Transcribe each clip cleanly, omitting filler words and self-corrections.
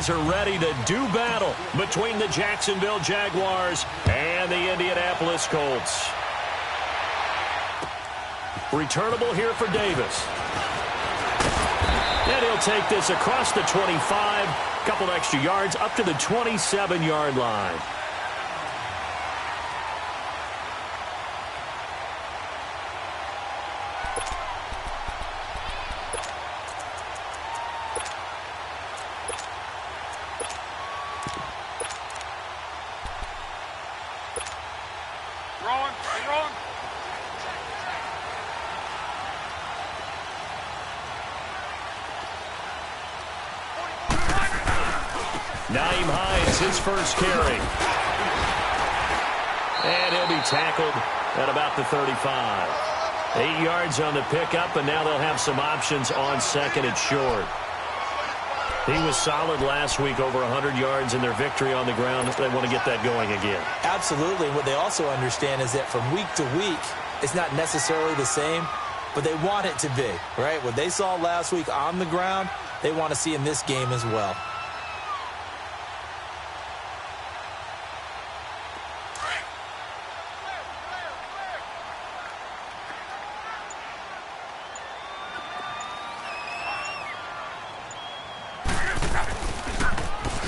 guys are ready to do battle between the Jacksonville Jaguars and the Indianapolis Colts. Returnable here for Davis. And he'll take this across the 25, a couple extra yards up to the 27-yard line. His first carry. And he'll be tackled at about the 35. 8 yards on the pickup, and now they'll have some options on second and short. He was solid last week, over 100 yards in their victory on the ground. They want to get that going again. Absolutely. What they also understand is that from week to week, it's not necessarily the same, but they want it to be, right? What they saw last week on the ground, they want to see in this game as well.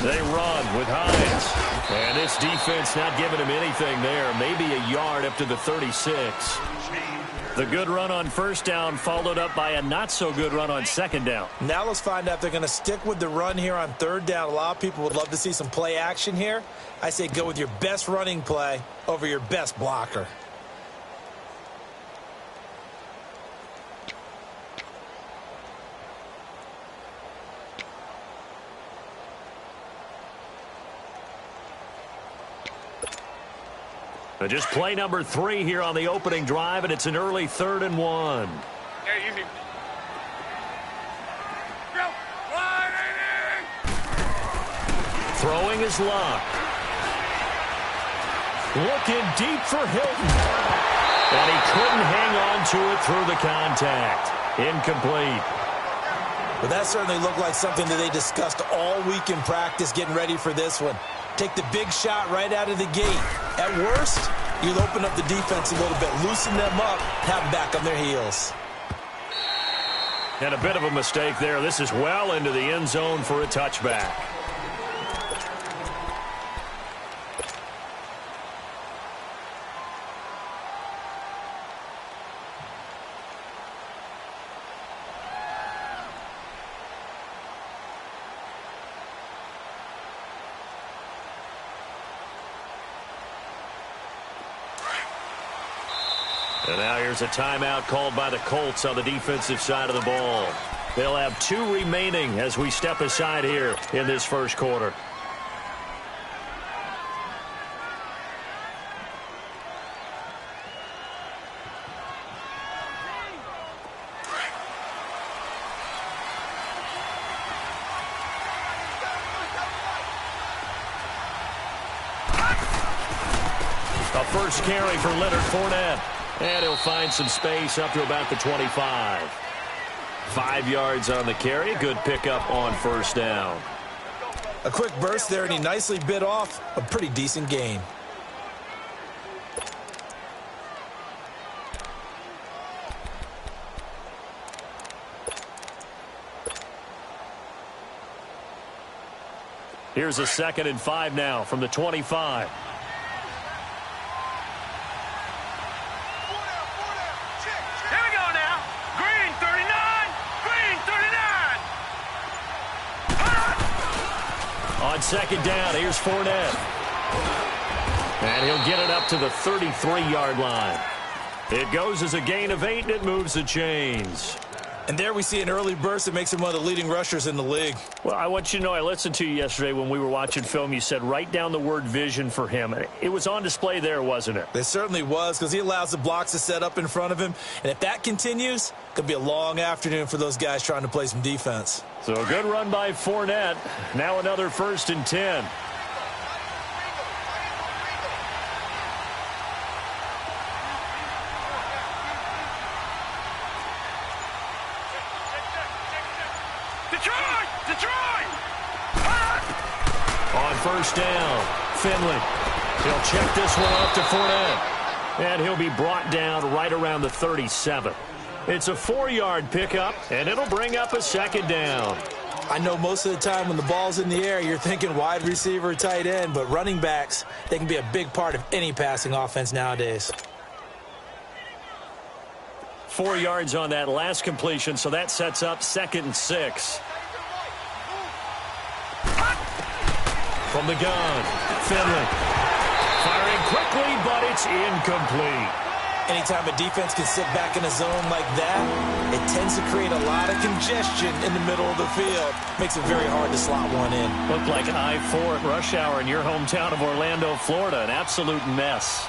They run with Hines. And this defense not giving him anything there. Maybe a yard up to the 36. The good run on first down followed up by a not-so-good run on second down. Now let's find out if they're going to stick with the run here on third down. A lot of people would love to see some play action here. I say go with your best running play over your best blocker. Just play number 3 here on the opening drive, and it's an early 3rd and 1. Throwing his luck. Looking deep for Hilton. And he couldn't hang on to it through the contact. Incomplete. Well, that certainly looked like something that they discussed all week in practice getting ready for this one. Take the big shot right out of the gate. At worst, you'll open up the defense a little bit, loosen them up, have them back on their heels. And a bit of a mistake there. This is well into the end zone for a touchback. And now here's a timeout called by the Colts on the defensive side of the ball. They'll have 2 remaining as we step aside here in this first quarter. A first carry for Leonard Fournette. And he'll find some space up to about the 25. 5 yards on the carry. Good pickup on first down. A quick burst there, and he nicely bit off a pretty decent gain. Here's a 2nd and 5 now from the 25. On second down, here's Fournette. And he'll get it up to the 33-yard line. It goes as a gain of 8, and it moves the chains. And there we see an early burst that makes him one of the leading rushers in the league. Well, I want you to know, I listened to you yesterday when we were watching film. You said write down the word vision for him. It was on display there, wasn't it? It certainly was, because he allows the blocks to set up in front of him. And if that continues, it could be a long afternoon for those guys trying to play some defense. So a good run by Fournette. Now another 1st and 10. first down. Finley. He'll check this one off to Fournette. And he'll be brought down right around the 37. It's a 4-yard pickup, and it'll bring up a second down. I know most of the time when the ball's in the air, you're thinking wide receiver, tight end, but running backs, they can be a big part of any passing offense nowadays. 4 yards on that last completion, so that sets up 2nd and 6. From the gun, Finley. Firing quickly, but it's incomplete. Anytime a defense can sit back in a zone like that, it tends to create a lot of congestion in the middle of the field. Makes it very hard to slot one in. Looked like I-4 at rush hour in your hometown of Orlando, Florida. An absolute mess.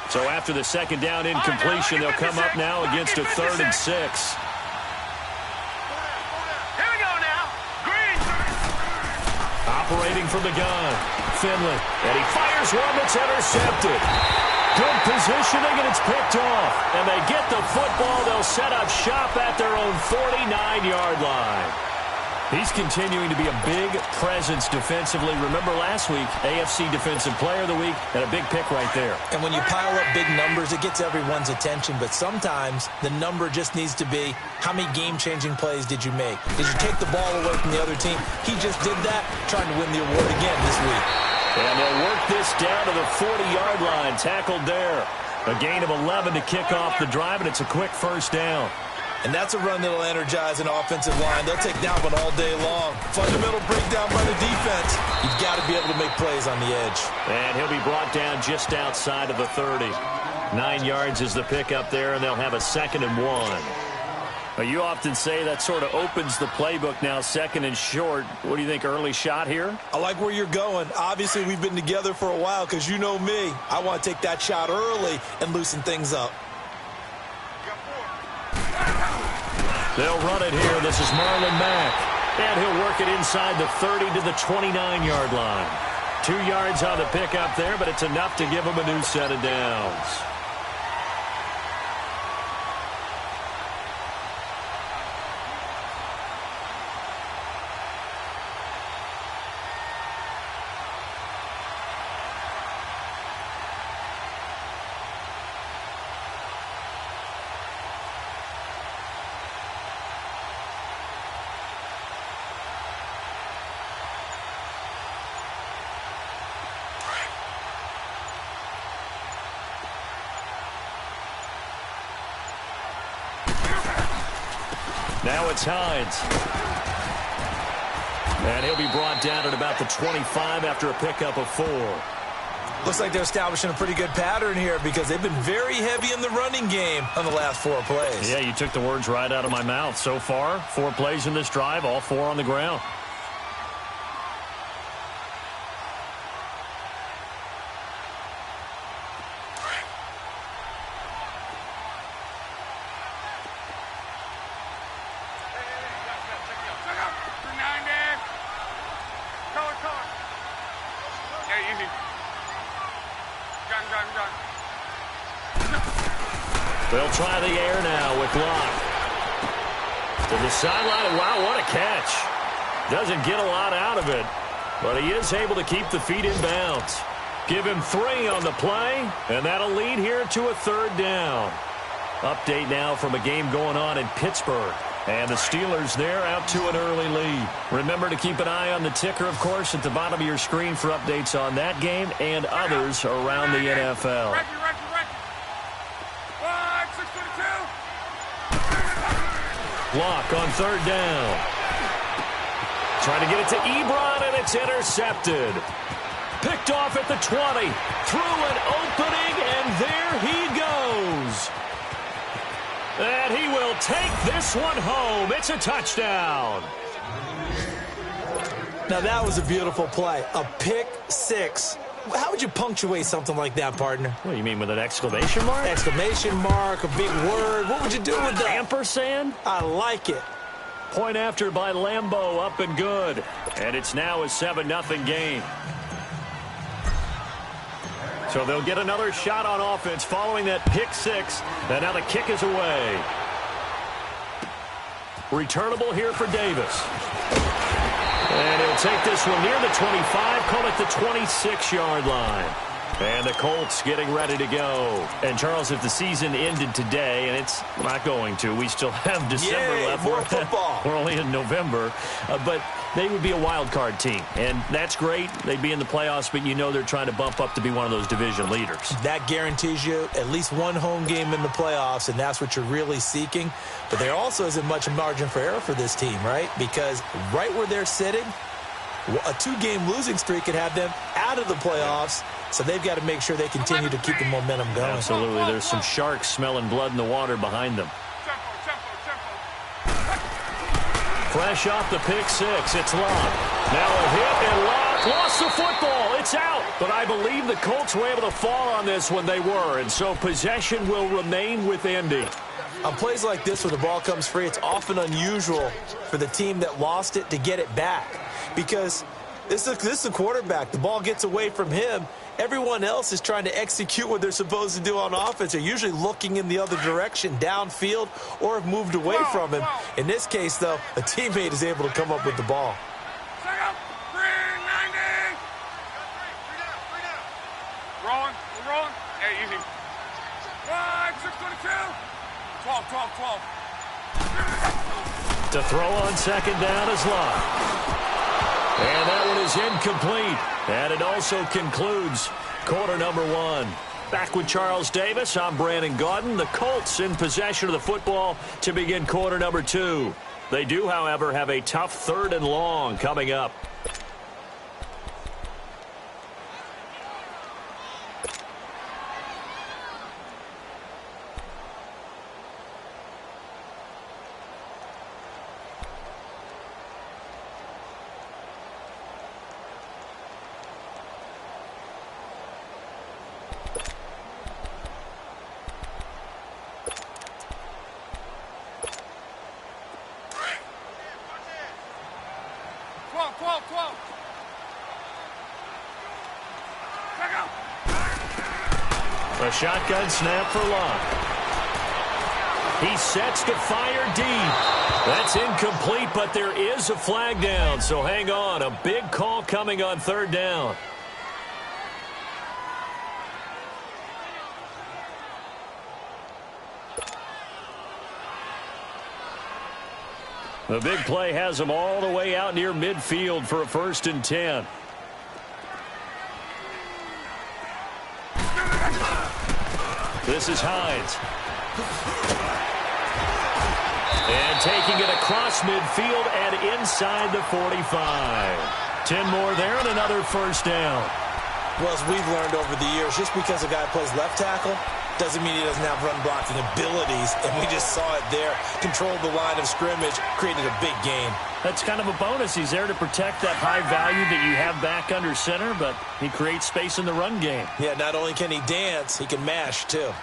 So after the second down incompletion, they'll come up now against a 3rd and 6. Operating from the gun, Finley, and he fires one that's intercepted. Good positioning, and it's picked off. And they get the football. They'll set up shop at their own 49-yard line. He's continuing to be a big presence defensively. Remember last week, AFC Defensive Player of the Week, and a big pick right there. And when you pile up big numbers, it gets everyone's attention. But sometimes the number just needs to be, how many game-changing plays did you make? Did you take the ball away from the other team? He just did that, trying to win the award again this week. And they'll work this down to the 40-yard line, tackled there. A gain of 11 to kick off the drive, and it's a quick first down. And that's a run that'll energize an offensive line. They'll take that one all day long. Fundamental breakdown by the defense. You've got to be able to make plays on the edge. And he'll be brought down just outside of the 30. 9 yards is the pickup there, and they'll have a 2nd and 1. You often say that sort of opens the playbook now, 2nd and short. What do you think, early shot here? I like where you're going. Obviously, we've been together for a while because you know me. I want to take that shot early and loosen things up. They'll run it here. This is Marlon Mack. And he'll work it inside the 30 to the 29-yard line. 2 yards on the pickup there, but it's enough to give him a new set of downs. Now it's Hines. And he'll be brought down at about the 25 after a pickup of 4. Looks like they're establishing a pretty good pattern here because they've been very heavy in the running game on the last 4 plays. Yeah, you took the words right out of my mouth. So far, 4 plays in this drive, all 4 on the ground. They'll try the air now with Locke. To the sideline. Wow, what a catch. Doesn't get a lot out of it, but he is able to keep the feet in bounds. Give him 3 on the play, and that'll lead here to a 3rd down. Update now from a game going on in Pittsburgh. And the Steelers there out to an early lead. Remember to keep an eye on the ticker, of course, at the bottom of your screen for updates on that game and others around the NFL. Block on 3rd down. Trying to get it to Ebron, and it's intercepted. Picked off at the 20. Through an opening, and there he goes. And he will take this one home. It's a touchdown. Now, that was a beautiful play. A pick 6. How would you punctuate something like that, partner? What do you mean, with an exclamation mark? Exclamation mark, a big word. What would you do with that? Ampersand? I like it. Point after by Lambeau, up and good. And it's now a 7-0 game. So they'll get another shot on offense following that pick 6. And now the kick is away. Returnable here for Davis. And he'll They'll take this one near the 25, call it the 26-yard line. And the Colts getting ready to go. And, Charles, if the season ended today, and it's not going to, we still have December left. More football. We're only in November. But they would be a wild card team. And that's great. They'd be in the playoffs, but you know they're trying to bump up to be one of those division leaders. That guarantees you at least one home game in the playoffs, and that's what you're really seeking. But there also isn't much margin for error for this team, right? Because right where they're sitting, a 2-game losing streak could have them out of the playoffs. So they've got to make sure they continue to keep the momentum going. Absolutely. There's some sharks smelling blood in the water behind them. Fresh off the pick six, it's Locke. Now a hit, and Locke lost the football. It's out. But I believe the Colts were able to fall on this when they were. And so possession will remain with Indy. On plays like this where the ball comes free, it's often unusual for the team that lost it to get it back. Because this is a quarterback. The ball gets away from him. Everyone else is trying to execute what they're supposed to do on offense. They're usually looking in the other direction, downfield, or have moved away from him. In this case, though, a teammate is able to come up with the ball. Rolling. Hey, easy. 622. 12. To throw on second down is Locke. And that one is incomplete. And it also concludes quarter number one. Back with Charles Davis, I'm Brandon Gaudin. The Colts in possession of the football to begin quarter number two. They do, however, have a tough 3rd and long coming up. A shotgun snap for Locke. He sets to fire deep. That's incomplete, but there is a flag down, so hang on. A big call coming on 3rd down. The big play has them all the way out near midfield for a 1st and 10. This is Hines. And taking it across midfield and inside the 45. 10 more there and another 1st down. Well, as we've learned over the years, just because a guy plays left tackle doesn't mean he doesn't have run blocking abilities. And we just saw it there. Controlled the line of scrimmage, created a big gain. That's kind of a bonus. He's there to protect that high value that you have back under center, but he creates space in the run game. Yeah, not only can he dance, he can mash, too.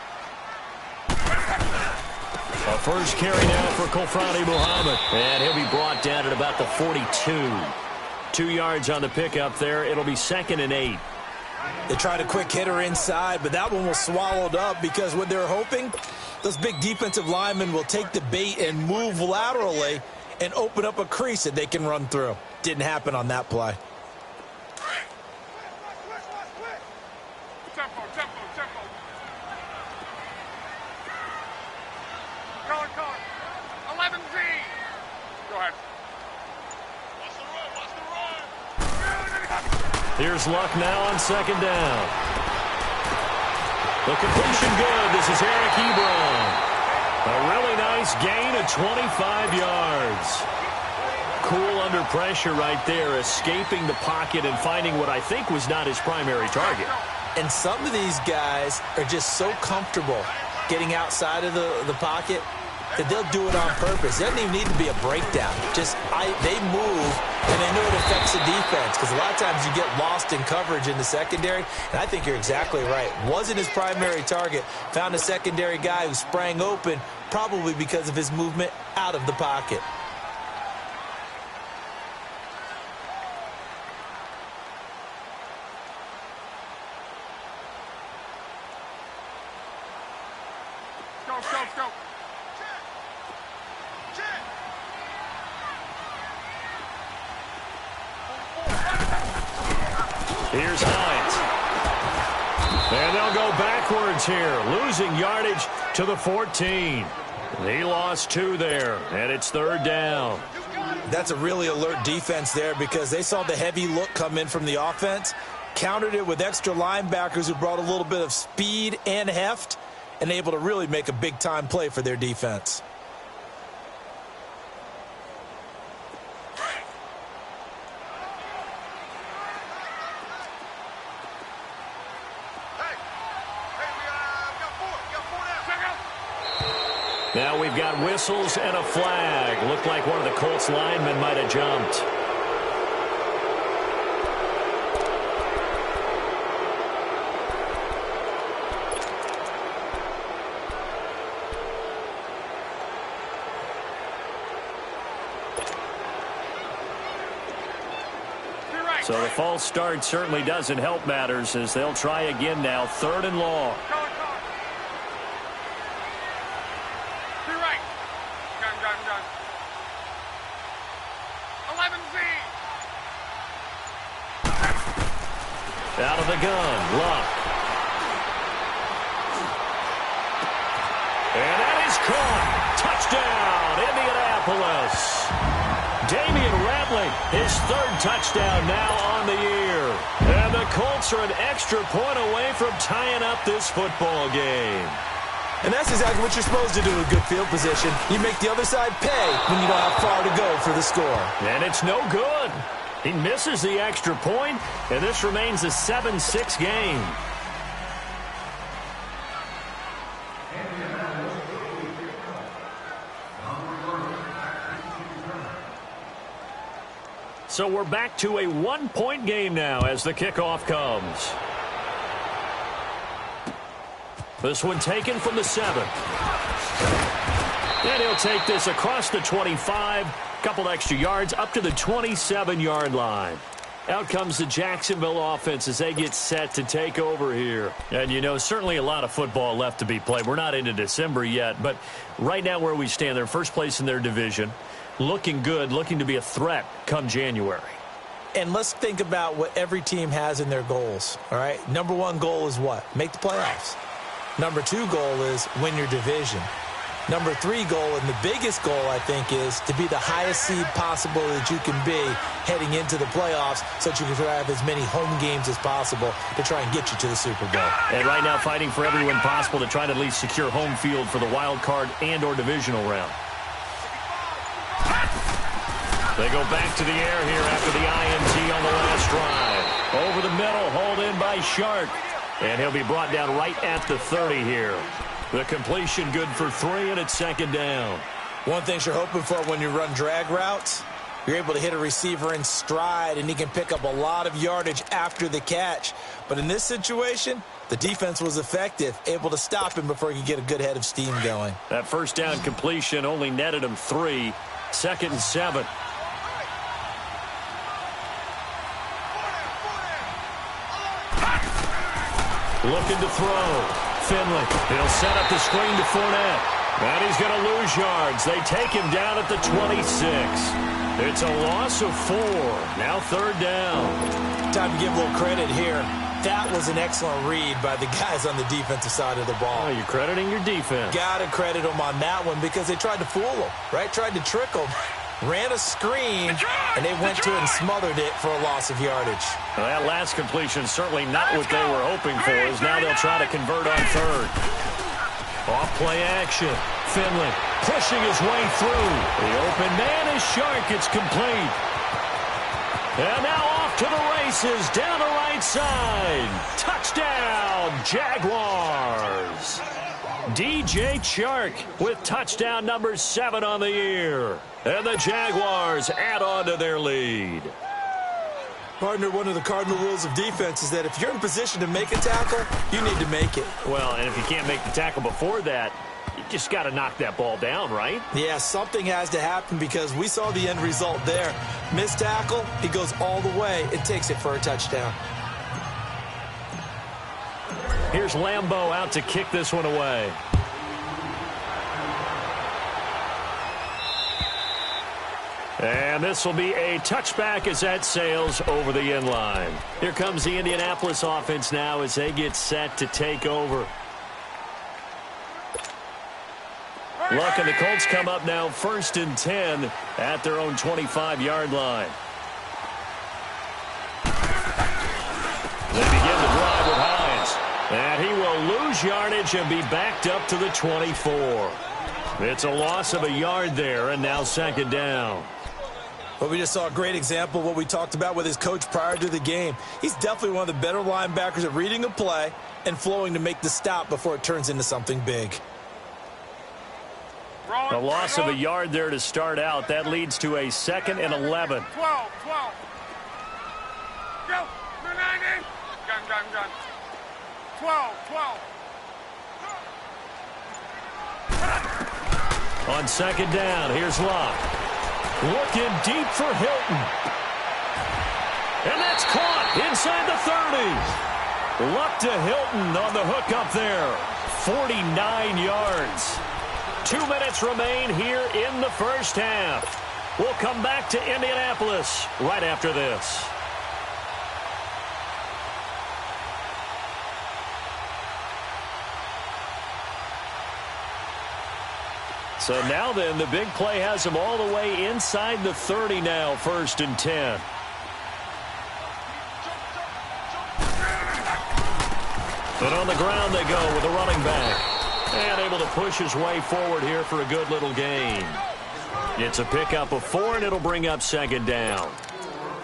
A first carry now for Kofrani Muhammad. And he'll be brought down at about the 42. 2 yards on the pickup there. It'll be 2nd and 8. They tried a quick hitter inside, but that one was swallowed up because what they're hoping, those big defensive linemen will take the bait and move laterally and open up a crease that they can run through. Didn't happen on that play. Tempo. Color. 11Z. Go ahead. Watch the run. Here's Luck now on 2nd down. The completion good. This is Eric Ebron. A really nice gain of 25 yards. Cool under pressure right there, escaping the pocket and finding what I think was not his primary target. And some of these guys are just so comfortable getting outside of the pocket that they'll do it on purpose. It doesn't even need to be a breakdown. They move, and they know it affects the defense because a lot of times you get lost in coverage in the secondary, and I think you're exactly right. Wasn't his primary target. Found a secondary guy who sprang open, probably because of his movement out of the pocket. Go. Here's Hines. And they'll go backwards here, losing yardage to the 14. He lost 2 there, and it's 3rd down. That's a really alert defense there because they saw the heavy look come in from the offense, countered it with extra linebackers who brought a little bit of speed and heft, and able to really make a big-time play for their defense. Now we've got whistles and a flag. Looked like one of the Colts linemen might have jumped. So the false start certainly doesn't help matters as they'll try again now. 3rd and long. Out of the gun, Luck. And that is caught. Touchdown, Indianapolis. Damian Ratley, his 3rd touchdown now on the year. And the Colts are an extra point away from tying up this football game. And that's exactly what you're supposed to do with good field position. You make the other side pay when you don't have far to go for the score. And it's no good. He misses the extra point, and this remains a 7-6 game. So we're back to a 1-point game now as the kickoff comes. This one taken from the 7. And he'll take this across the 25. Couple extra yards up to the 27-yard line. Out comes the Jacksonville offense as they get set to take over here. And, you know, certainly a lot of football left to be played. We're not into December yet, but right now where we stand, they're first place in their division. Looking good, looking to be a threat come January. And let's think about what every team has in their goals, all right? Number 1 goal is what? Make the playoffs. Number 2 goal is win your division. Number 3 goal, and the biggest goal, I think, is to be the highest seed possible that you can be heading into the playoffs so that you can have as many home games as possible to try and get you to the Super Bowl. And right now fighting for every win possible to try to at least secure home field for the wild card and or divisional round. They go back to the air here after the INT on the last drive. Over the middle, hauled in by Shark. And he'll be brought down right at the 30 here. The completion good for 3, and it's 2nd down. One thing you're hoping for when you run drag routes, you're able to hit a receiver in stride, and he can pick up a lot of yardage after the catch. But in this situation, the defense was effective, able to stop him before he could get a good head of steam going. That first down completion only netted him 3. 2nd and 7. Looking to throw. Finley, he'll set up the screen to Fournette. And he's going to lose yards. They take him down at the 26. It's a loss of 4. Now 3rd down. Time to give a little credit here. That was an excellent read by the guys on the defensive side of the ball. Oh, you're crediting your defense. Got to credit them on that one because they tried to fool them, right? Tried to trick them. Ran a screen, and they went to it and smothered it for a loss of yardage. Well, that last completion certainly not what they were hoping for, as now they'll try to convert on 3rd. Off play action. Finley pushing his way through. The open man is Shark. It's complete. And now off to the races down the right side. Touchdown, Jaguars. DJ Chark with touchdown number 7 on the year. And the Jaguars add on to their lead. Partner, one of the cardinal rules of defense is that if you're in position to make a tackle, you need to make it. Well, and if you can't make the tackle before that, you just got to knock that ball down, right? Yeah, something has to happen because we saw the end result there. Missed tackle, he goes all the way and takes it for a touchdown. Here's Lambeau out to kick this one away. And this will be a touchback as that sails over the end line. Here comes the Indianapolis offense now as they get set to take over. Look, and the Colts come up now 1st and 10 at their own 25-yard line. They begin the drive with Hines. And he will lose yardage and be backed up to the 24. It's a loss of a yard there, and now 2nd down. Well, we just saw a great example of what we talked about with his coach prior to the game. He's definitely one of the better linebackers at reading a play and flowing to make the stop before it turns into something big. A loss of a yard there to start out. That leads to a 2nd and 11. 12. Go. 90. Gun. 12. On 2nd down, here's Locke. Looking deep for Hilton. And that's caught inside the 30. Luck to Hilton on the hook up there. 49 yards. 2 minutes remain here in the first half. We'll come back to Indianapolis right after this. So now then, the big play has them all the way inside the 30 now, 1st and 10. But on the ground they go with a running back. And able to push his way forward here for a good little gain. It's a pickup of 4, and it'll bring up 2nd down.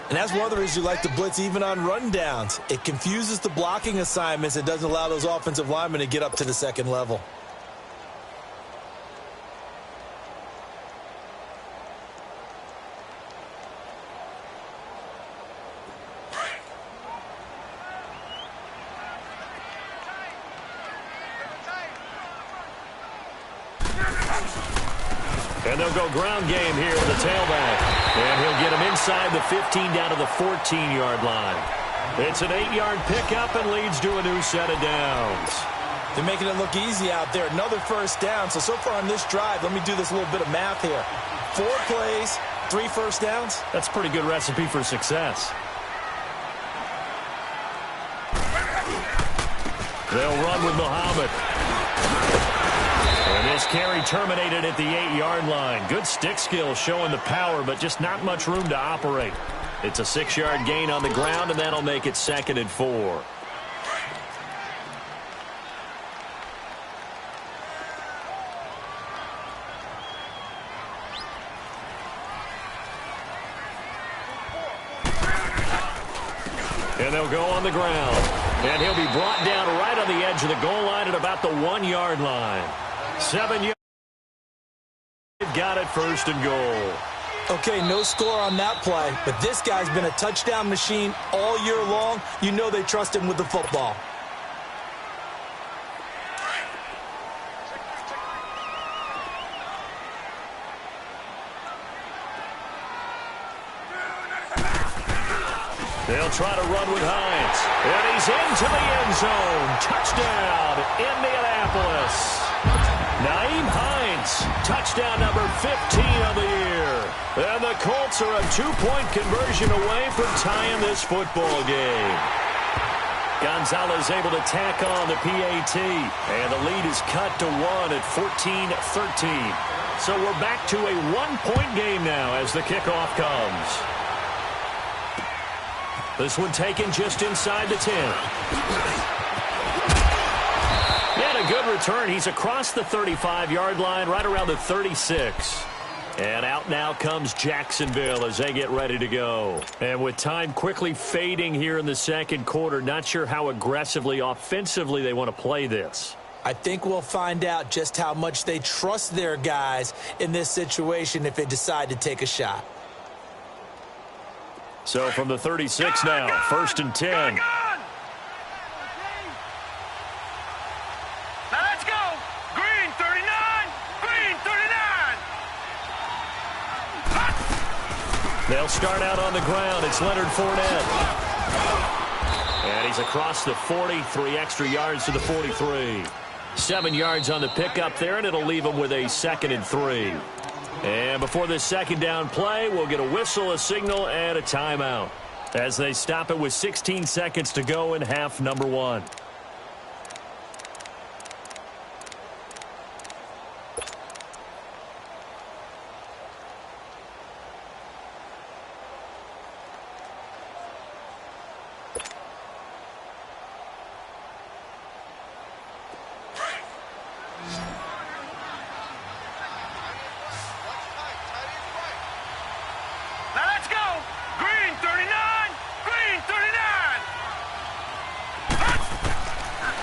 And that's one of the reasons you like to blitz even on rundowns. It confuses the blocking assignments. It doesn't allow those offensive linemen to get up to the 2nd level. And they'll go ground game here with the tailback. And he'll get him inside the 15 down to the 14-yard line. It's an 8-yard pickup and leads to a new set of downs. They're making it look easy out there. Another 1st down. So far on this drive, let me do this little bit of math here. 4 plays, 3 1st downs. That's a pretty good recipe for success. They'll run with Muhammad. And this carry terminated at the 8-yard line. Good stick skill showing the power, but just not much room to operate. It's a 6-yard gain on the ground, and that'll make it 2nd and 4. And they'll go on the ground. And he'll be brought down right on the edge of the goal line at about the 1-yard line. 7 yards. They've got it, 1st and goal. Okay, no score on that play, but this guy's been a touchdown machine all year long. You know they trust him with the football. They'll try to run with Hines. And he's into the end zone. Touchdown, Indianapolis. Naeem Hines, touchdown number 15 of the year. And the Colts are a 2-point conversion away from tying this football game. Gonzalez able to tack on the PAT. And the lead is cut to 1 at 14-13. So we're back to a 1-point game now as the kickoff comes. This one taken just inside the 10. And a good return. He's across the 35-yard line, right around the 36. And out now comes Jacksonville as they get ready to go. And with time quickly fading here in the 2nd quarter, not sure how aggressively, offensively they want to play this. I think we'll find out just how much they trust their guys in this situation if they decide to take a shot. So from the 36 now, 1st and 10. Let's go. Green 39. Green 39. They'll start out on the ground. It's Leonard Fournette. And he's across the 40, 3 extra yards to the 43. 7 yards on the pickup there, and it'll leave him with a 2nd and 3. And before this second down play, we'll get a whistle, a signal, and a timeout as they stop it with 16 seconds to go in half number 1.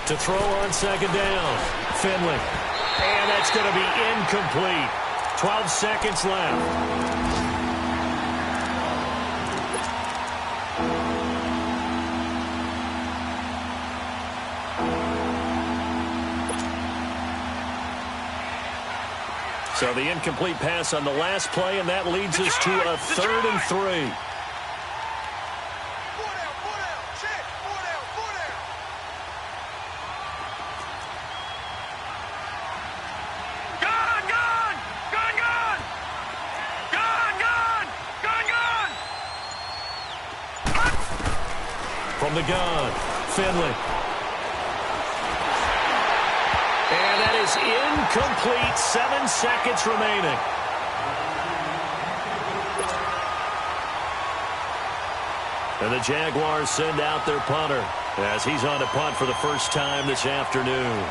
To throw on second down, Finley. And that's going to be incomplete. 12 seconds left. So the incomplete pass on the last play, and that leads us to a 3rd and 3. From the gun, Finley. And that is incomplete. 7 seconds remaining. And the Jaguars send out their punter as he's on to punt for the first time this afternoon.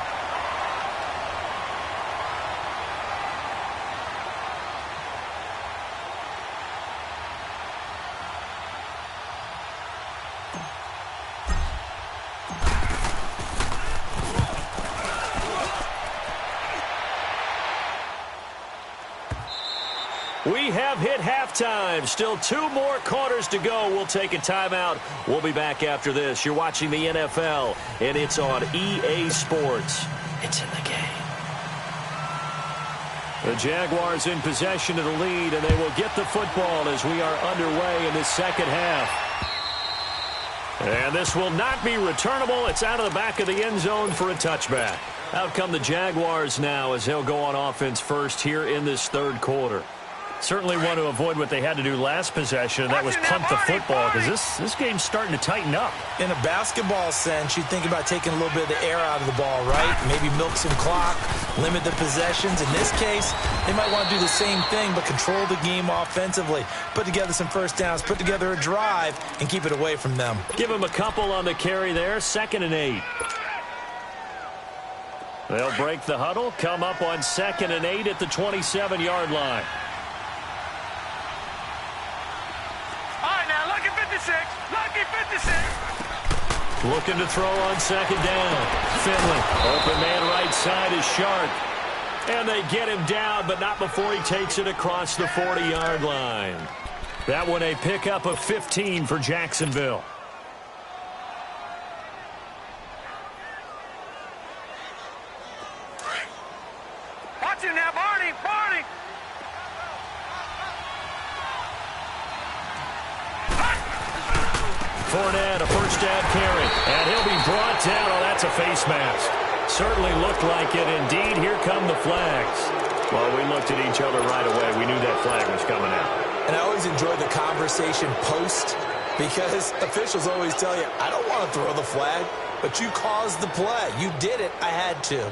We have hit halftime. Still 2 more quarters to go. We'll take a timeout. We'll be back after this. You're watching the NFL, and it's on EA Sports. It's in the game. The Jaguars in possession of the lead, and they will get the football as we are underway in this second half. And this will not be returnable. It's out of the back of the end zone for a touchback. Out come the Jaguars now as they'll go on offense first here in this third quarter. Certainly want to avoid what they had to do last possession, and that was punt the football, because this game's starting to tighten up. In a basketball sense, you think about taking a little bit of the air out of the ball, right? Maybe milk some clock, limit the possessions. In this case, they might want to do the same thing, but control the game offensively. Put together some first downs, put together a drive, and keep it away from them. Give them a couple on the carry there, 2nd and 8. They'll break the huddle, come up on 2nd and 8 at the 27-yard line. Lucky 56. Looking to throw on second down. Finley. Open man right side is Sharp. And they get him down, but not before he takes it across the 40-yard line. That one a pickup of 15 for Jacksonville. Watch him now, Barney. Fournette, a first down carry, and he'll be brought down. Oh, that's a face mask. Certainly looked like it. Indeed, here come the flags. Well, we looked at each other right away. We knew that flag was coming out. And I always enjoy the conversation post, because officials always tell you, I don't want to throw the flag, but you caused the play. You did it. I had to.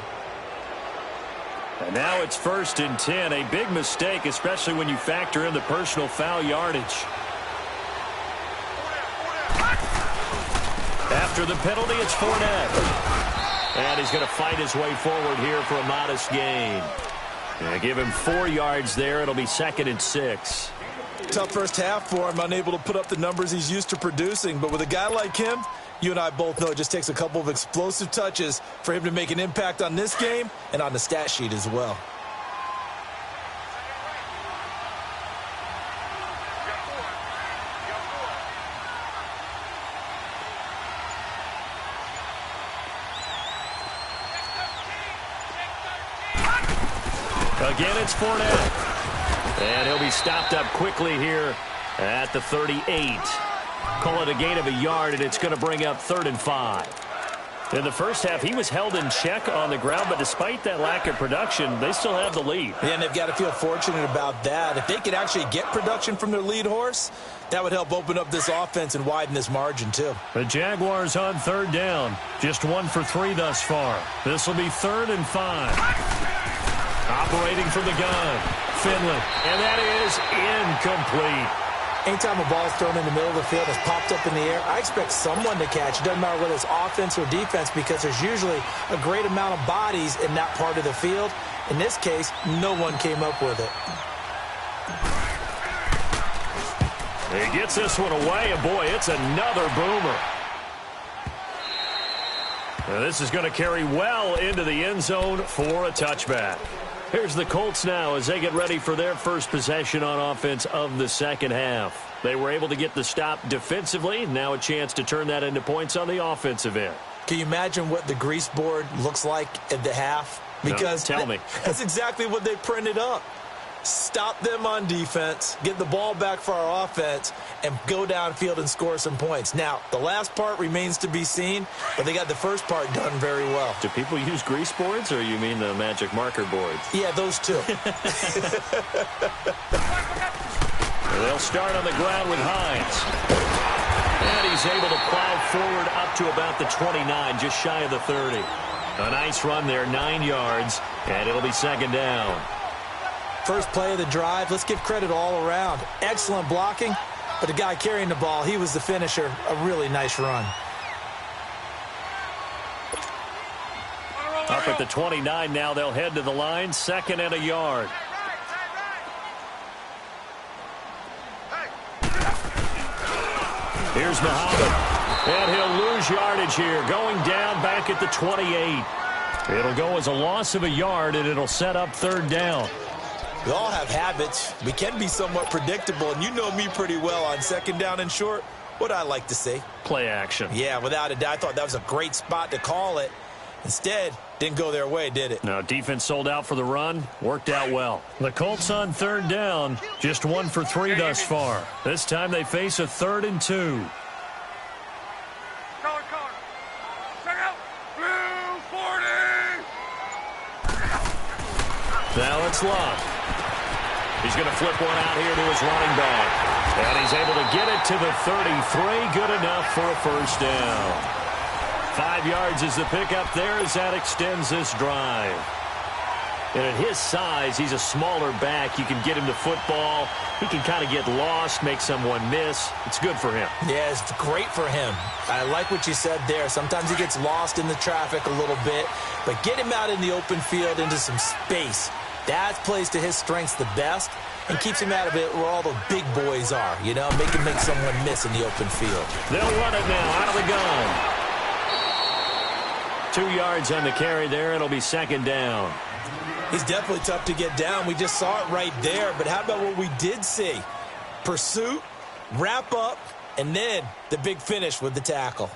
And now it's 1st and 10. A big mistake, especially when you factor in the personal foul yardage. After the penalty, it's Fournette. And he's going to fight his way forward here for a modest gain. And give him 4 yards there. It'll be 2nd and 6. Tough first half for him, unable to put up the numbers he's used to producing. But with a guy like him, you and I both know it just takes a couple of explosive touches for him to make an impact on this game and on the stat sheet as well. Again, it's Fournette. And he'll be stopped up quickly here at the 38. Call it a gain of a yard, and it's going to bring up 3rd and 5. In the first half, he was held in check on the ground, but despite that lack of production, they still have the lead. Yeah, and they've got to feel fortunate about that. If they could actually get production from their lead horse, that would help open up this offense and widen this margin, too. The Jaguars on third down. Just 1 for 3 thus far. This will be 3rd and 5. Operating from the gun, Finley, and that is incomplete. Anytime a ball is thrown in the middle of the field, it's popped up in the air, I expect someone to catch. It doesn't matter whether it's offense or defense because there's usually a great amount of bodies in that part of the field. In this case, no one came up with it. He gets this one away, and boy, it's another boomer. Now, this is going to carry well into the end zone for a touchback. Here's the Colts now as they get ready for their first possession on offense of the second half. They were able to get the stop defensively. Now a chance to turn that into points on the offensive end. Can you imagine what the grease board looks like at the half? Because no, tell me. That's exactly what they printed up. Stop them on defense, get the ball back for our offense, and go downfield and score some points. Now, the last part remains to be seen, but they got the first part done very well. Do people use grease boards, or you mean the magic marker boards? Yeah, those two. They'll start on the ground with Hines. And he's able to plow forward up to about the 29, just shy of the 30. A nice run there, 9 yards, and it'll be 2nd down. First play of the drive, let's give credit all around. Excellent blocking, but the guy carrying the ball, he was the finisher. A really nice run. Up at the 29 now, they'll head to the line, 2nd and a yard. Here's Muhammad, and he'll lose yardage here, going down back at the 28. It'll go as a loss of a yard, and it'll set up 3rd down. We all have habits. We can be somewhat predictable, and you know me pretty well on 2nd down and short. What I like to say? Play action. Yeah, without a doubt. I thought that was a great spot to call it. Instead, didn't go their way, did it? No, defense sold out for the run. Worked out well. The Colts on 3rd down. Just 1 for 3 thus far. This time they face a 3rd and 2. Now it's Love. He's going to flip one out here to his running back. And he's able to get it to the 33. Good enough for a 1st down. 5 yards is the pickup there as that extends this drive. And at his size, he's a smaller back. You can get him the football. He can kind of get lost, make someone miss. It's good for him. Yeah, it's great for him. I like what you said there. Sometimes he gets lost in the traffic a little bit. But get him out in the open field into some space. That plays to his strengths the best and keeps him out of it where all the big boys are, you know, make someone miss in the open field. They'll run it now out of the gun. 2 yards on the carry there. It'll be 2nd down. He's definitely tough to get down. We just saw it right there. But how about what we did see? Pursuit, wrap up, and then the big finish with the tackle.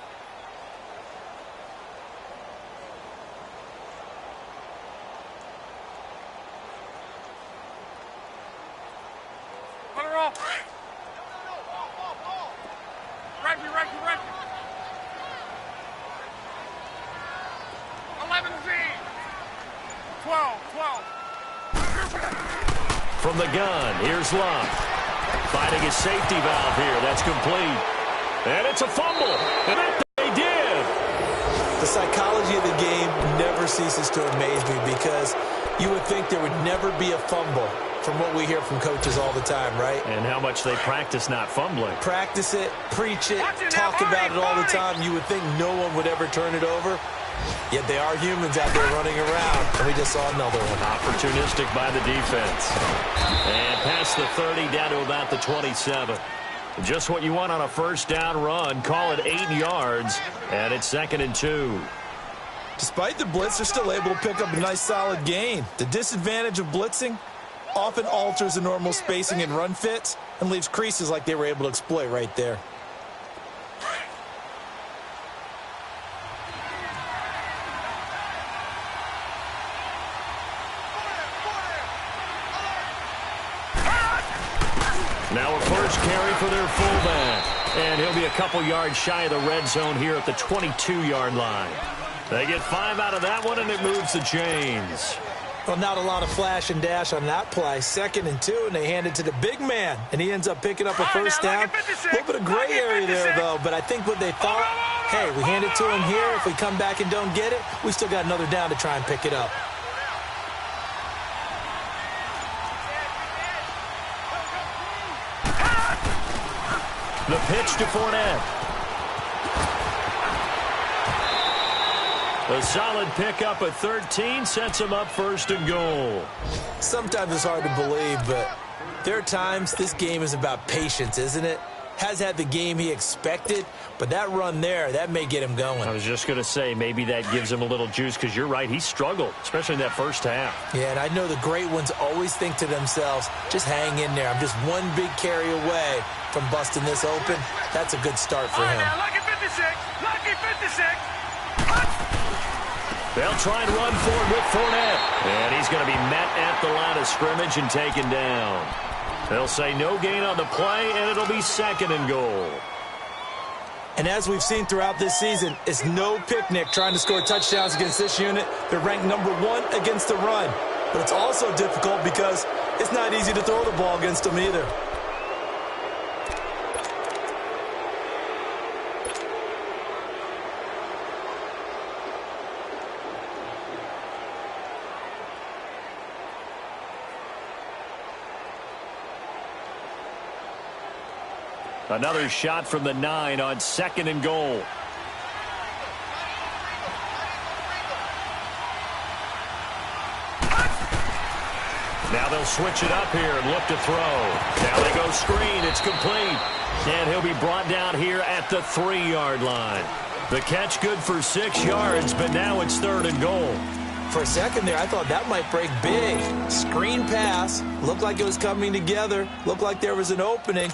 From the gun, here's Love. Finding his safety valve here. That's complete. And it's a fumble. And that they did. The psychology of the game never ceases to amaze me because you would think there would never be a fumble from what we hear from coaches all the time, right? And how much they practice not fumbling. Practice it, preach it, talk about it all the time. You would think no one would ever turn it over. Yet they are humans out there running around, and we just saw another one. Opportunistic by the defense. And past the 30, down to about the 27. Just what you want on a 1st down run. Call it 8 yards, and it's 2nd and 2. Despite the blitz, they're still able to pick up a nice, solid gain. The disadvantage of blitzing often alters the normal spacing and run fits and leaves creases like they were able to exploit right there. Now a first carry for their fullback. And he'll be a couple yards shy of the red zone here at the 22-yard line. They get 5 out of that one, and it moves the chains. Well, not a lot of flash and dash on that play. 2nd and 2, and they hand it to the big man, and he ends up picking up a first down. A little bit of gray area there, though, but I think what they thought, hey, we hand it to him here. If we come back and don't get it, we still got another down to try and pick it up. The pitch to Fournette. A solid pickup at 13 sets him up 1st and goal. Sometimes it's hard to believe, but there are times this game is about patience, isn't it? Has had the game he expected, but that run there, that may get him going. I was just going to say, maybe that gives him a little juice, because you're right, he struggled, especially in that first half. Yeah, and I know the great ones always think to themselves, just hang in there. I'm just one big carry away from busting this open. That's a good start for him. Lucky 56, lucky 56. They'll try and run forward with Fournette. And he's going to be met at the line of scrimmage and taken down. They'll say no gain on the play, and it'll be 2nd and goal. And as we've seen throughout this season, it's no picnic trying to score touchdowns against this unit. They're ranked number 1 against the run. But it's also difficult because it's not easy to throw the ball against them either. Another shot from the 9 on 2nd and goal. Now they'll switch it up here and look to throw. Now they go screen. It's complete. And he'll be brought down here at the 3-yard line. The catch good for 6 yards, but now it's 3rd and goal. For a second there, I thought that might break big. Screen pass. Looked like it was coming together. Looked like there was an opening.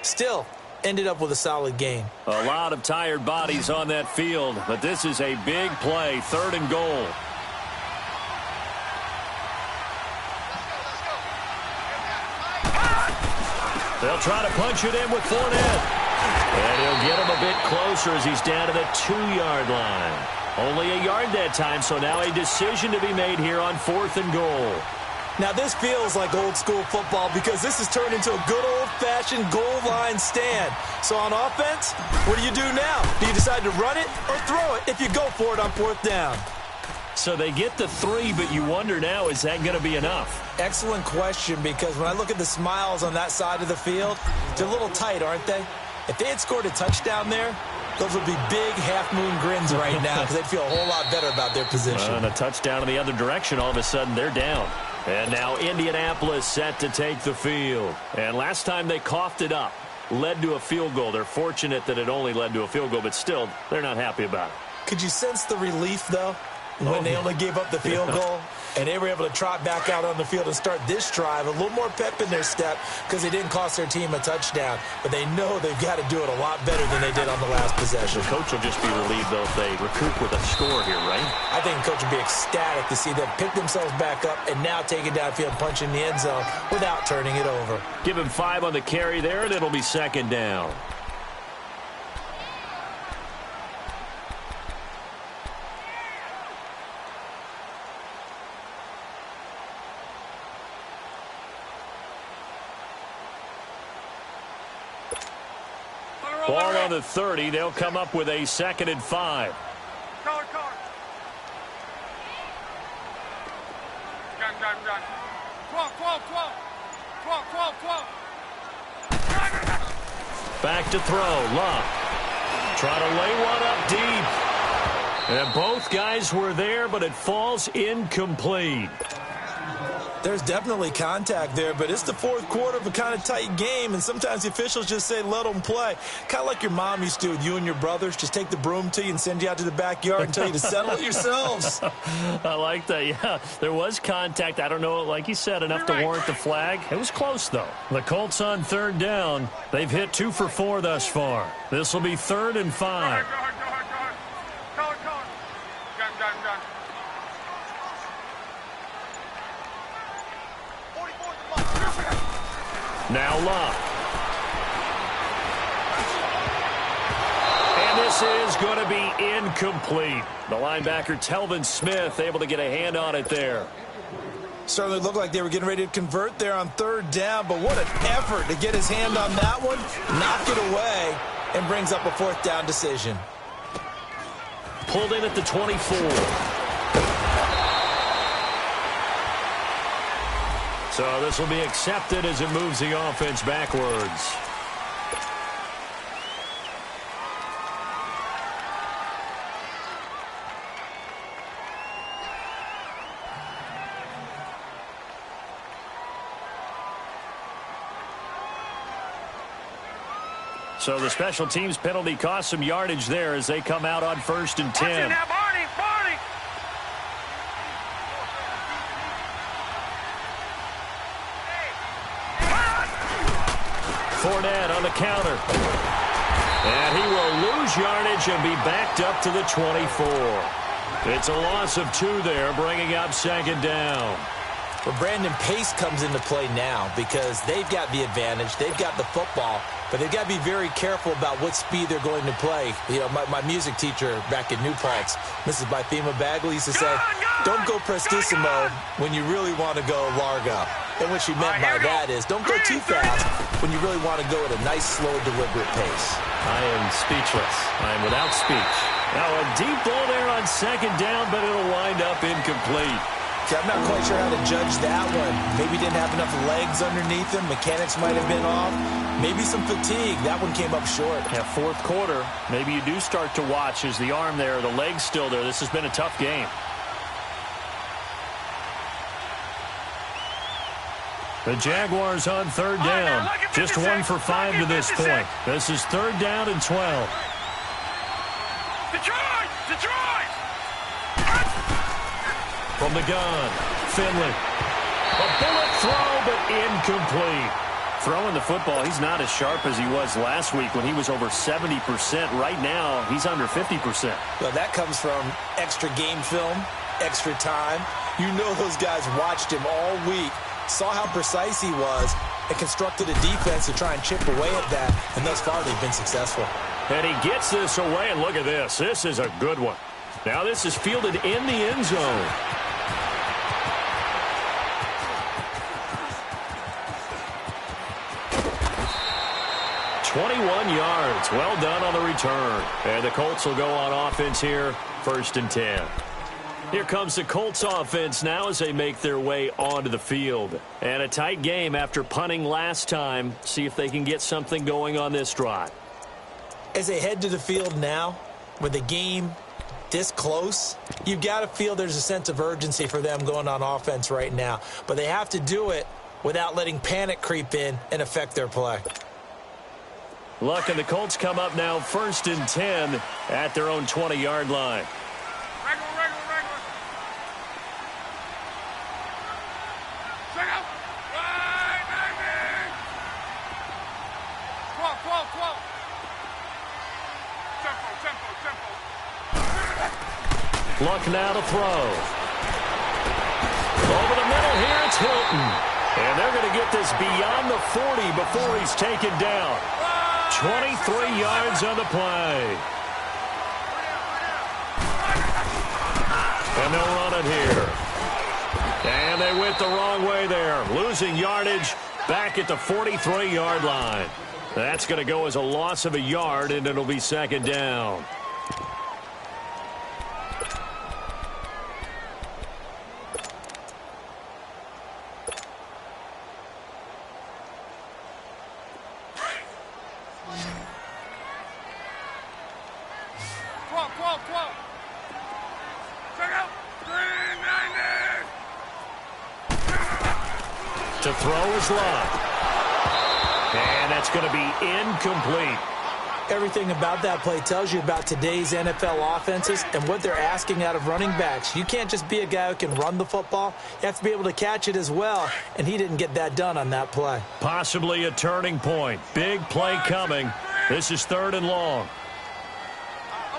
Still, ended up with a solid gain. A lot of tired bodies on that field, but this is a big play, 3rd and goal. They'll try to punch it in with Fournette. And he'll get him a bit closer as he's down to the 2-yard line. Only a yard that time, so now a decision to be made here on 4th and goal. Now, this feels like old-school football because this has turned into a good old-fashioned goal line stand. So on offense, what do you do now? Do you decide to run it or throw it if you go for it on 4th down? So they get the 3, but you wonder now, is that going to be enough? Excellent question, because when I look at the smiles on that side of the field, they're a little tight, aren't they? If they had scored a touchdown there, those would be big half-moon grins right now because they'd feel a whole lot better about their position. And a touchdown in the other direction, all of a sudden they're down. And now Indianapolis set to take the field. And last time they coughed it up, led to a field goal. They're fortunate that it only led to a field goal, but still, they're not happy about it. Could you sense the relief, though, when they only gave up the field goal? And they were able to trot back out on the field and start this drive. A little more pep in their step because they didn't cost their team a touchdown. But they know they've got to do it a lot better than they did on the last possession. The coach will just be relieved, though, if they recoup with a score here, right? I think the coach will be ecstatic to see them pick themselves back up and now take it downfield, punch in the end zone without turning it over. Give him 5 on the carry there, and it'll be 2nd down. Ball on the 30. They'll come up with a 2nd and 5. Card. Gun. 12. Back to throw. Love. Try to lay one up deep. And both guys were there, but it falls incomplete. There's definitely contact there, but it's the 4th quarter of a kind of tight game, and sometimes the officials just say, let them play. Kind of like your mom used to with you and your brothers. Just take the broom to you and send you out to the backyard and tell you to settle it yourselves. I like that, yeah. There was contact. I don't know, like you said, enough to warrant the flag. It was close, though. The Colts on 3rd down. They've hit 2 for 4 thus far. This will be 3rd and 5. Card. Gun. Now Love. And this This is going to be incomplete. The linebacker, Telvin Smith, able to get a hand on it there. Certainly looked like they were getting ready to convert there on third down, but what an effort to get his hand on that one, knock it away, and brings up a fourth down decision. Pulled in at the 24. So this will be accepted as it moves the offense backwards. So the special teams penalty cost some yardage there as they come out on 1st and 10. Now, Barney. Fournette on the counter. And he will lose yardage and be backed up to the 24. It's a loss of 2 there, bringing up 2nd down. But Brandon, pace comes into play now because they've got the advantage. They've got the football, but they've got to be very careful about what speed they're going to play. You know, my music teacher back at New Paltz, Mrs. Bythema Bagley, used to say, don't go prestissimo when you really want to go largo. And what she meant by that is don't go too fast when you really want to go at a nice, slow, deliberate pace. I am speechless. I am without speech. Now a deep ball there on 2nd down, but it'll wind up incomplete. I'm not quite sure how to judge that one. Maybe didn't have enough legs underneath him. Mechanics might have been off. Maybe some fatigue. That one came up short. Yeah, 4th quarter. Maybe you do start to watch as the arm there, the leg's still there. This has been a tough game. The Jaguars on 3rd down. Just 1 for 5 to this point. This is 3rd down and 12. Detroit! From the gun, Finley. A bullet throw, but incomplete. Throwing the football, he's not as sharp as he was last week when he was over 70%. Right now, he's under 50%. Well, that comes from extra game film, extra time. You know those guys watched him all week, saw how precise he was, and constructed a defense to try and chip away at that, and thus far they've been successful. And he gets this away, and look at this. This is a good one. Now this is fielded in the end zone. 21 yards. Well done on the return. And the Colts will go on offense here, 1st and 10. Here comes the Colts offense now as they make their way onto the field. And a tight game after punting last time. See if they can get something going on this drive. As they head to the field now, with the game this close, you've got to feel there's a sense of urgency for them going on offense right now. But they have to do it without letting panic creep in and affect their play. Luck and the Colts come up now 1st and 10 at their own 20-yard line. Regular. Check out. Right, 12. Tempo. Luck now to throw. Over the middle here, it's Hilton. And they're going to get this beyond the 40 before he's taken down. 23 yards on the play. And they'll run it here. And they went the wrong way there. Losing yardage back at the 43-yard line. That's going to go as a loss of a yard, and it'll be 2nd down. To throw is Luck. And that's going to be incomplete. Everything about that play tells you about today's NFL offenses and what they're asking out of running backs. You can't just be a guy who can run the football. You have to be able to catch it as well, and he didn't get that done on that play. Possibly a turning point. Big play coming. This is 3rd and long.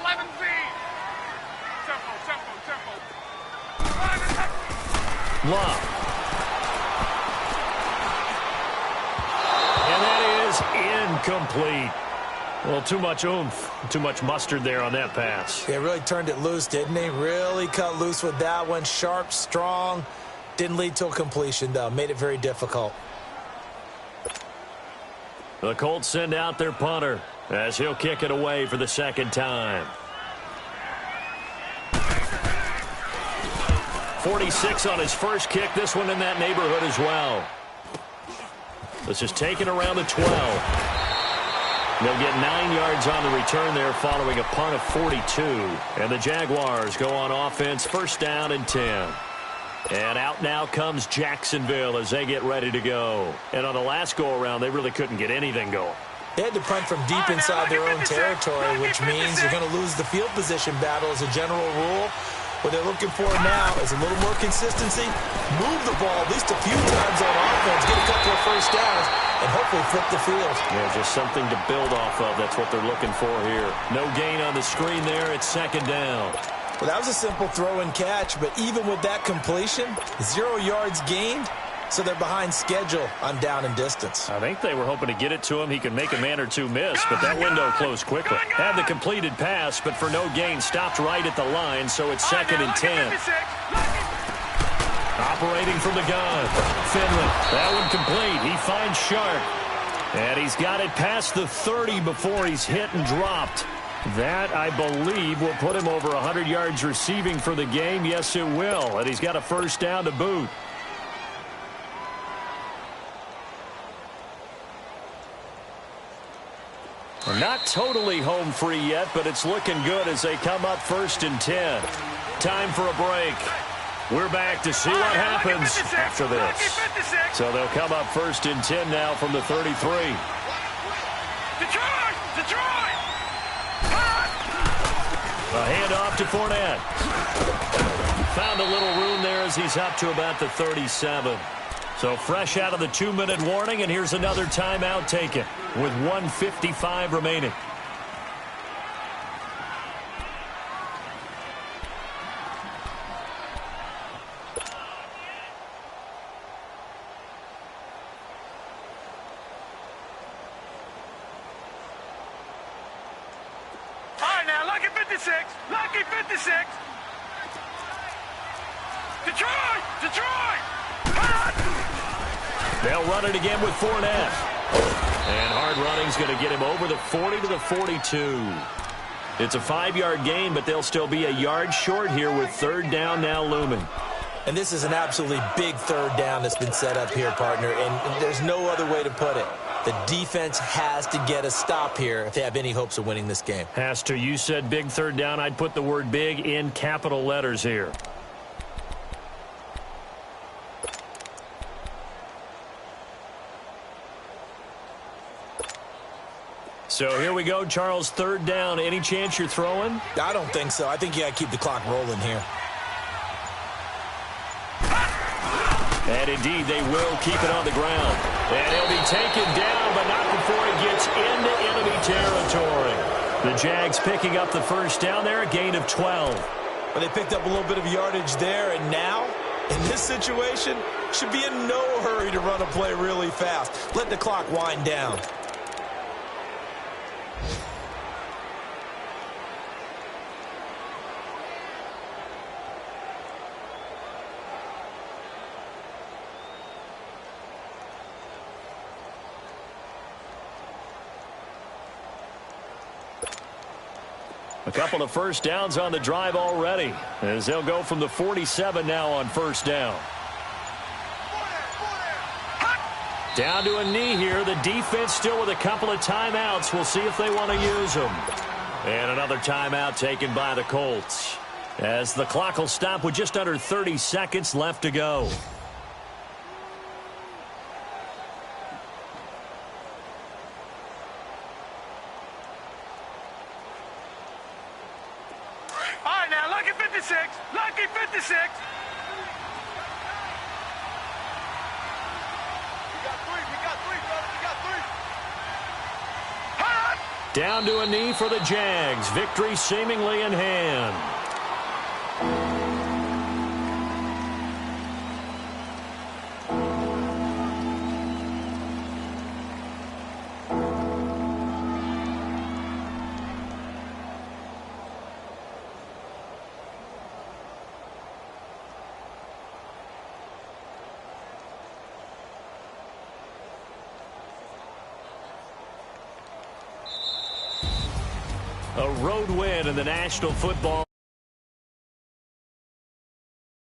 11 feet. Tempo. Luck. And that is incomplete. Well, too much oomph, too much mustard there on that pass. They really turned it loose, didn't they? Really cut loose with that one. Sharp, strong. Didn't lead to a completion, though. Made it very difficult. The Colts send out their punter as he'll kick it away for the second time. 46 on his first kick. This one in that neighborhood as well. This is taken around the 12. They'll get 9 yards on the return there following a punt of 42. And the Jaguars go on offense, first down and 10. And out now comes Jacksonville as they get ready to go. And on the last go-around, they really couldn't get anything going. They had to punt from deep inside their own territory, which means you're going to lose the field position battle as a general rule. What they're looking for now is a little more consistency, move the ball at least a few times on offense, get a couple of first downs, and hopefully flip the field. Yeah, just something to build off of. That's what they're looking for here. No gain on the screen there. It's second down. Well, that was a simple throw and catch, but even with that completion, 0 yards gained, so they're behind schedule on down and distance. I think they were hoping to get it to him. He could make a man or two miss, but that window closed quickly. Had the completed pass, but for no gain, stopped right at the line, so it's second and 10. Operating from the gun. Finley, that one complete. He finds Sharp, and he's got it past the 30 before he's hit and dropped. That, I believe, will put him over 100 yards receiving for the game. Yes, it will, and he's got a first down to boot. Not totally home free yet, but it's looking good as they come up first and 10. Time for a break. We're back to see what happens after this. So they'll come up first and 10 now from the 33. Detroit! A handoff to Fournette. Found a little room there as he's up to about the 37. So fresh out of the 2-minute warning, and here's another timeout taken with 1:55 remaining. All right, now, lucky 56. Lucky 56. Detroit! They'll run it again with Fournette. And hard running's going to get him over the 40 to the 42. It's a 5-yard gain, but they'll still be a yard short here with third down now looming. And this is an absolutely big third down that's been set up here, partner, and there's no other way to put it. The defense has to get a stop here if they have any hopes of winning this game. Has to. You said big third down. I'd put the word big in capital letters here. So here we go, Charles, third down. Any chance you're throwing? I don't think so. I think you got to keep the clock rolling here. And indeed, they will keep it on the ground. And he'll be taken down, but not before he gets into enemy territory. The Jags picking up the first down there, a gain of 12. Well, they picked up a little bit of yardage there, and now, in this situation, should be in no hurry to run a play really fast. Let the clock wind down. A couple of first downs on the drive already, as they'll go from the 47 now on first down. Down to a knee here. The defense still with a couple of timeouts. We'll see if they want to use them. And another timeout taken by the Colts, as the clock will stop with just under 30 seconds left to go. Lucky 56. Down to a knee for the Jags. Victory seemingly in hand. A road win in the National Football